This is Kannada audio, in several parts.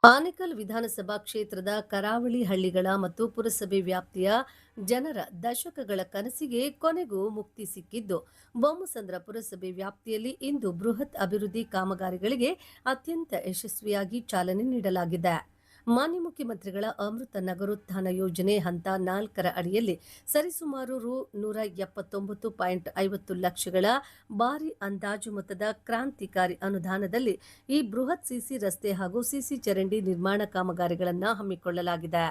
ಆನೇಕಲ್ ವಿಧಾನಸಭಾ ಕ್ಷೇತ್ರದ ಕರಾವಳಿ ಹಳ್ಳಿಗಳ ಮತ್ತು ಪುರಸಭೆ ವ್ಯಾಪ್ತಿಯ ಜನರ ದಶಕಗಳ ಕನಸಿಗೆ ಕೊನೆಗೂ ಮುಕ್ತಿ ಸಿಕ್ಕಿದ್ದು, ಬೊಮ್ಮಸಂದ್ರ ಪುರಸಭೆ ವ್ಯಾಪ್ತಿಯಲ್ಲಿ ಇಂದು ಬೃಹತ್ ಅಭಿವೃದ್ಧಿ ಕಾಮಗಾರಿಗಳಿಗೆ ಅತ್ಯಂತ ಯಶಸ್ವಿಯಾಗಿ ಚಾಲನೆ ನೀಡಲಾಗಿದೆ. ಮಾನ್ಯ ಮುಖ್ಯಮಂತ್ರಿಗಳ ಅಮೃತ ನಗರೋತ್ಥಾನ ಯೋಜನೆ ಹಂತ 4ರ ಅಡಿಯಲ್ಲಿ ಸರಿಸುಮಾರು ರು. 179.50 ಲಕ್ಷಗಳ ಭಾರಿ ಅಂದಾಜು ಮೊತ್ತದ ಕ್ರಾಂತಿಕಾರಿ ಅನುದಾನದಲ್ಲಿ ಈ ಬೃಹತ್ ಸಿಸಿ ರಸ್ತೆ ಹಾಗೂ ಸಿಸಿ ಚರಂಡಿ ನಿರ್ಮಾಣ ಕಾಮಗಾರಿಗಳನ್ನು ಹಮ್ಮಿಕೊಳ್ಳಲಾಗಿದೆ.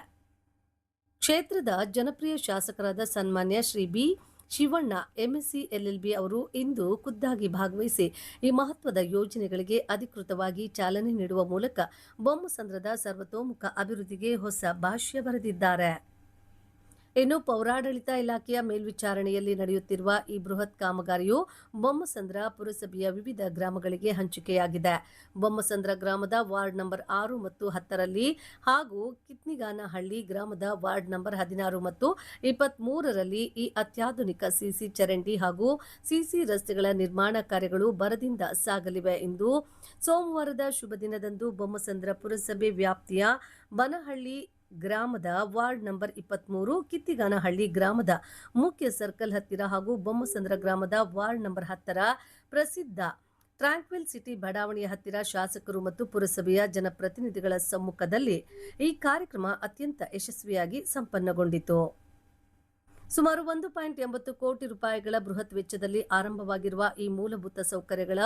ಕ್ಷೇತ್ರದ ಜನಪ್ರಿಯ ಶಾಸಕರಾದ ಸನ್ಮಾನ್ಯ Shri B. Shivanna MSc LLB ಅವರು ಇಂದು ಖುದ್ದಾಗಿ ಭಾಗವಹಿಸಿ ಈ ಮಹತ್ವದ ಯೋಜನೆಗಳಿಗೆ ಅಧಿಕೃತವಾಗಿ ಚಾಲನೆ ನೀಡುವ ಮೂಲಕ ಬೊಮ್ಮಸಂದ್ರದ ಸರ್ವತೋಮುಖ ಅಭಿವೃದ್ಧಿಗೆ ಹೊಸ ಭಾಷ್ಯ ಬರೆದಿದ್ದಾರೆ. ಇನ್ನು ಪೌರಾಡಳಿತ ಇಲಾಖೆಯ ಮೇಲ್ವಿಚಾರಣೆಯಲ್ಲಿ ನಡೆಯುತ್ತಿರುವ ಈ ಬೃಹತ್ ಕಾಮಗಾರಿಯು ಬೊಮ್ಮಸಂದ್ರ ಪುರಸಭೆಯ ವಿವಿಧ ಗ್ರಾಮಗಳಿಗೆ ಹಂಚಿಕೆಯಾಗಿದೆ. ಬೊಮ್ಮಸಂದ್ರ ಗ್ರಾಮದ ವಾರ್ಡ್ ನಂಬರ್ 6 ಮತ್ತು 10ರಲ್ಲಿ ಹಾಗೂ ಕಿತ್ನಿಗಾನಹಳ್ಳಿ ಗ್ರಾಮದ ವಾರ್ಡ್ ನಂಬರ್ 16 ಮತ್ತು 23ರಲ್ಲಿ ಈ ಅತ್ಯಾಧುನಿಕ ಸಿಸಿ ಚರಂಡಿ ಹಾಗೂ ಸಿಸಿ ರಸ್ತೆಗಳ ನಿರ್ಮಾಣ ಕಾರ್ಯಗಳು ಭರದಿಂದ ಸಾಗಲಿವೆ ಎಂದು ಸೋಮವಾರದ ಶುಭ ದಿನದಂದು ಬೊಮ್ಮಸಂದ್ರ ಪುರಸಭೆ ವ್ಯಾಪ್ತಿಯ ಬನಹಳ್ಳಿ ಗ್ರಾಮದ ವಾರ್ಡ್ ನಂಬರ್ 23, ಕಿತ್ತಿಗಾನಹಳ್ಳಿ ಗ್ರಾಮದ ಮುಖ್ಯ ಸರ್ಕಲ್ ಹತ್ತಿರ ಹಾಗೂ ಬೊಮ್ಮಸಂದ್ರ ಗ್ರಾಮದ ವಾರ್ಡ್ ನಂಬರ್ 10ರ ಪ್ರಸಿದ್ಧ ಟ್ರ್ಯಾಂಕ್ವಿಲ್ ಸಿಟಿ ಬಡಾವಣೆಯ ಹತ್ತಿರ ಶಾಸಕರು ಮತ್ತು ಪುರಸಭೆಯ ಜನಪ್ರತಿನಿಧಿಗಳ ಸಮ್ಮುಖದಲ್ಲಿ ಈ ಕಾರ್ಯಕ್ರಮ ಅತ್ಯಂತ ಯಶಸ್ವಿಯಾಗಿ ಸಂಪನ್ನಗೊಂಡಿತು. ಸುಮಾರು 1.80 ಕೋಟಿ ರೂಪಾಯಿಗಳ ಬೃಹತ್ ವೆಚ್ಚದಲ್ಲಿ ಆರಂಭವಾಗಿರುವ ಈ ಮೂಲಭೂತ ಸೌಕರ್ಯಗಳ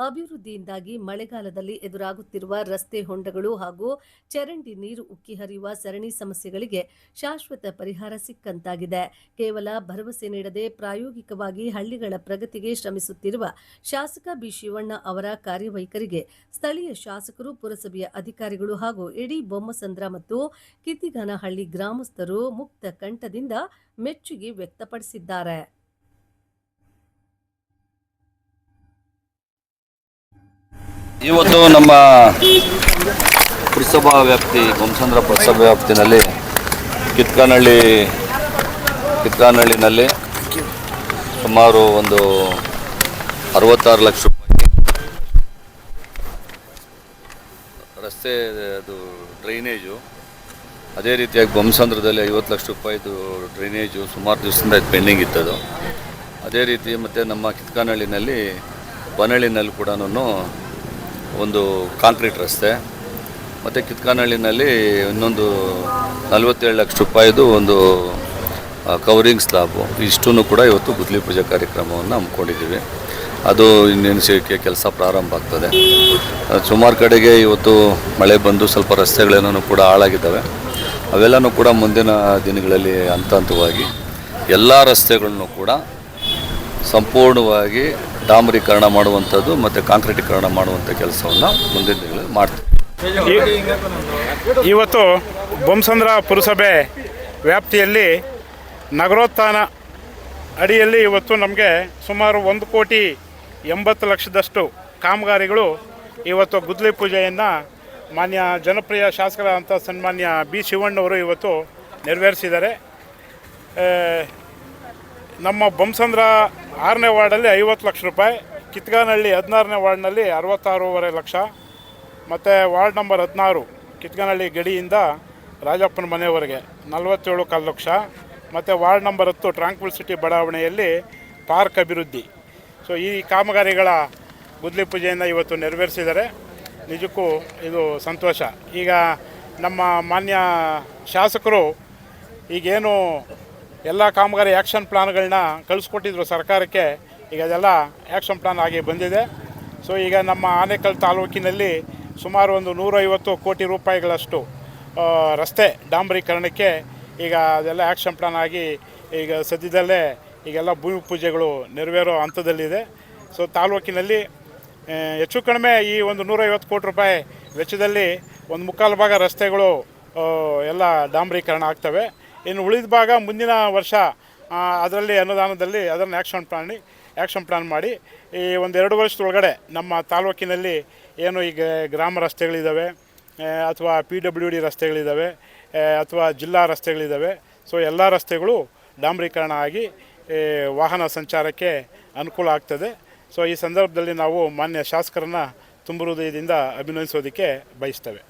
ಅಭಿವೃದ್ಧಿಯಿಂದಾಗಿ ಮಳೆಗಾಲದಲ್ಲಿ ಎದುರಾಗುತ್ತಿರುವ ರಸ್ತೆ ಹೊಂಡಗಳು ಹಾಗೂ ಚರಂಡಿ ನೀರು ಉಕ್ಕಿ ಹರಿಯುವ ಸರಣಿ ಸಮಸ್ಯೆಗಳಿಗೆ ಶಾಶ್ವತ ಪರಿಹಾರ ಸಿಕ್ಕಂತಾಗಿದೆ. ಕೇವಲ ಭರವಸೆ ನೀಡದೆ ಪ್ರಾಯೋಗಿಕವಾಗಿ ಹಳ್ಳಿಗಳ ಪ್ರಗತಿಗೆ ಶ್ರಮಿಸುತ್ತಿರುವ ಶಾಸಕ ಬಿ. ಶಿವಣ್ಣ ಅವರ ಕಾರ್ಯವೈಖರಿಗೆ ಸ್ಥಳೀಯ ಶಾಸಕರು, ಪುರಸಭೆಯ ಅಧಿಕಾರಿಗಳು ಹಾಗೂ ಇಡೀ ಬೊಮ್ಮಸಂದ್ರ ಮತ್ತು ಕಿತ್ತಿಗಾನಹಳ್ಳಿ ಗ್ರಾಮಸ್ಥರು ಮುಕ್ತ ಕಂಠದಿಂದ ಮೆಚ್ಚುಗೆ ವ್ಯಕ್ತಪಡಿಸಿದ್ದಾರೆ. ಇವತ್ತು ನಮ್ಮ ಪುರಸಭಾ ವ್ಯಾಪ್ತಿ ಬೊಮ್ಮಸಂದ್ರ ಪುರಸಭಾ ವ್ಯಾಪ್ತಿನಲ್ಲಿ ಕಿತ್ಕಾನಹಳ್ಳಿನಲ್ಲಿ ಸುಮಾರು ಒಂದು 66 ಲಕ್ಷ ರೂಪಾಯಿ ರಸ್ತೆ ಅದು ಡ್ರೈನೇಜು, ಅದೇ ರೀತಿಯಾಗಿ ಬೊಮ್ಮಸಂದ್ರದಲ್ಲಿ 50 ಲಕ್ಷ ರೂಪಾಯಿದು ಡ್ರೈನೇಜು ಸುಮಾರು ದಿವಸದಿಂದ ಪೆಂಡಿಂಗ್ ಇತ್ತದು. ಅದೇ ರೀತಿ ಮತ್ತು ನಮ್ಮ ಕಿತ್ಕಾನಹಳ್ಳಿನಲ್ಲಿ ಬನಹಳ್ಳಿನಲ್ಲಿ ಕೂಡ ಒಂದು ಕಾಂಕ್ರೀಟ್ ರಸ್ತೆ, ಮತ್ತು ಕಿತ್ಕಾನಹಳ್ಳಿನಲ್ಲಿ ಇನ್ನೊಂದು 47 ಲಕ್ಷ ರೂಪಾಯಿದು ಒಂದು ಕವರಿಂಗ್ ಸ್ಲಾಬು. ಇಷ್ಟೂ ಕೂಡ ಇವತ್ತು ಗುದ್ಲಿ ಪೂಜೆ ಕಾರ್ಯಕ್ರಮವನ್ನು ಹಮ್ಮಿಕೊಂಡಿದ್ದೀವಿ. ಅದು ಇನ್ನೆನಿಸೋಕ್ಕೆ ಕೆಲಸ ಪ್ರಾರಂಭ ಆಗ್ತದೆ. ಸುಮಾರು ಕಡೆಗೆ ಇವತ್ತು ಮಳೆ ಬಂದು ಸ್ವಲ್ಪ ರಸ್ತೆಗಳೇನೂ ಕೂಡ ಹಾಳಾಗಿದ್ದಾವೆ. ಅವೆಲ್ಲನೂ ಕೂಡ ಮುಂದಿನ ದಿನಗಳಲ್ಲಿ ಹಂತವಾಗಿ ಎಲ್ಲ ರಸ್ತೆಗಳನ್ನು ಕೂಡ ಸಂಪೂರ್ಣವಾಗಿ ಡಾಂಬರೀಕರಣ ಮಾಡುವಂಥದ್ದು ಮತ್ತು ಕಾಂಕ್ರೀಟೀಕರಣ ಮಾಡುವಂಥ ಕೆಲಸವನ್ನು ಮುಂದಿನ ದಿನಗಳಲ್ಲಿ ಮಾಡ್ತೀವಿ. ಇವತ್ತು ಬೊಮ್ಮಸಂದ್ರ ಪುರಸಭೆ ವ್ಯಾಪ್ತಿಯಲ್ಲಿ ನಗರೋತ್ಥಾನ ಅಡಿಯಲ್ಲಿ ಇವತ್ತು ನಮಗೆ ಸುಮಾರು 1.80 ಲಕ್ಷದಷ್ಟು ಕಾಮಗಾರಿಗಳು ಇವತ್ತು ಗುದ್ಲಿ ಪೂಜೆಯನ್ನು ಮಾನ್ಯ ಜನಪ್ರಿಯ ಶಾಸಕರಾದಂಥ ಸನ್ಮಾನ್ಯ ಬಿ. ಶಿವಣ್ಣವರು ಇವತ್ತು ನೆರವೇರಿಸಿದ್ದಾರೆ. ನಮ್ಮ ಬೊಮ್ಮಸಂದ್ರ 6ನೇ ವಾರ್ಡಲ್ಲಿ 50 ಲಕ್ಷ ರೂಪಾಯಿ, ಕಿತ್ಗಾನಹಳ್ಳಿ 16ನೇ ವಾರ್ಡ್ನಲ್ಲಿ 66.5 ಲಕ್ಷ, ಮತ್ತು ವಾರ್ಡ್ ನಂಬರ್ 16 ಕಿತ್ಗಾನಹಳ್ಳಿ ಗಡಿಯಿಂದ ರಾಜಪ್ಪನ ಮನೆಯವರೆಗೆ 47.25 ಲಕ್ಷ, ಮತ್ತು ವಾರ್ಡ್ ನಂಬರ್ 10 ಟ್ರ್ಯಾಂಕ್ವಿಲ್ ಸಿಟಿ ಬಡಾವಣೆಯಲ್ಲಿ ಪಾರ್ಕ್ ಅಭಿವೃದ್ಧಿ. ಸೊ ಈ ಕಾಮಗಾರಿಗಳ ಗುದ್ಲಿ ಪೂಜೆಯನ್ನು ಇವತ್ತು ನೆರವೇರಿಸಿದ್ದಾರೆ. ನಿಜಕ್ಕೂ ಇದು ಸಂತೋಷ. ಈಗ ನಮ್ಮ ಮಾನ್ಯ ಶಾಸಕರು ಈಗೇನು ಎಲ್ಲ ಕಾಮಗಾರಿ ಆ್ಯಕ್ಷನ್ ಪ್ಲಾನ್ಗಳನ್ನ ಕಳಿಸ್ಕೊಟ್ಟಿದ್ರು ಸರ್ಕಾರಕ್ಕೆ, ಈಗ ಅದೆಲ್ಲ ಆ್ಯಕ್ಷನ್ ಪ್ಲಾನ್ ಆಗಿ ಬಂದಿದೆ. ಸೊ ಈಗ ನಮ್ಮ ಆನೇಕಲ್ ತಾಲೂಕಿನಲ್ಲಿ ಸುಮಾರು ಒಂದು 150 ಕೋಟಿ ರೂಪಾಯಿಗಳಷ್ಟು ರಸ್ತೆ ಡಾಂಬರೀಕರಣಕ್ಕೆ ಈಗ ಅದೆಲ್ಲ ಆ್ಯಕ್ಷನ್ ಪ್ಲಾನ್ ಆಗಿ ಈಗ ಸದ್ಯದಲ್ಲೇ ಈಗೆಲ್ಲ ಭೂಮಿ ಪೂಜೆಗಳು ನೆರವೇರೋ ಹಂತದಲ್ಲಿದೆ. ಸೊ ತಾಲೂಕಿನಲ್ಲಿ ಹೆಚ್ಚು ಕಡಿಮೆ ಈ ಒಂದು 150 ಕೋಟಿ ರೂಪಾಯಿ ವೆಚ್ಚದಲ್ಲಿ 1/4 ಭಾಗ ರಸ್ತೆಗಳು ಎಲ್ಲ ಡಾಂಬರೀಕರಣ ಆಗ್ತವೆ. ಇನ್ನು ಉಳಿದ ಭಾಗ ಮುಂದಿನ ವರ್ಷ ಅದರಲ್ಲಿ ಅನುದಾನದಲ್ಲಿ ಅದನ್ನು ಆ್ಯಕ್ಷನ್ ಪ್ಲಾನ್ ಮಾಡಿ ಈ ಒಂದು 2 ವರ್ಷದೊಳಗಡೆ ನಮ್ಮ ತಾಲೂಕಿನಲ್ಲಿ ಏನು ಈಗ ಗ್ರಾಮ ರಸ್ತೆಗಳಿದ್ದಾವೆ ಅಥವಾ PWD ರಸ್ತೆಗಳಿದ್ದಾವೆ ಅಥವಾ ಜಿಲ್ಲಾ ರಸ್ತೆಗಳಿದ್ದಾವೆ. ಸೊ ಎಲ್ಲ ರಸ್ತೆಗಳು ಡಾಂಬರೀಕರಣ ಆಗಿ ವಾಹನ ಸಂಚಾರಕ್ಕೆ ಅನುಕೂಲ ಆಗ್ತದೆ. ಸೊ ಈ ಸಂದರ್ಭದಲ್ಲಿ ನಾವು ಮಾನ್ಯ ಶಾಸಕರನ್ನು ತುಂಬ ಹೃದಯದಿಂದ ಅಭಿನಂದಿಸೋದಕ್ಕೆ ಬಯಸ್ತೇವೆ.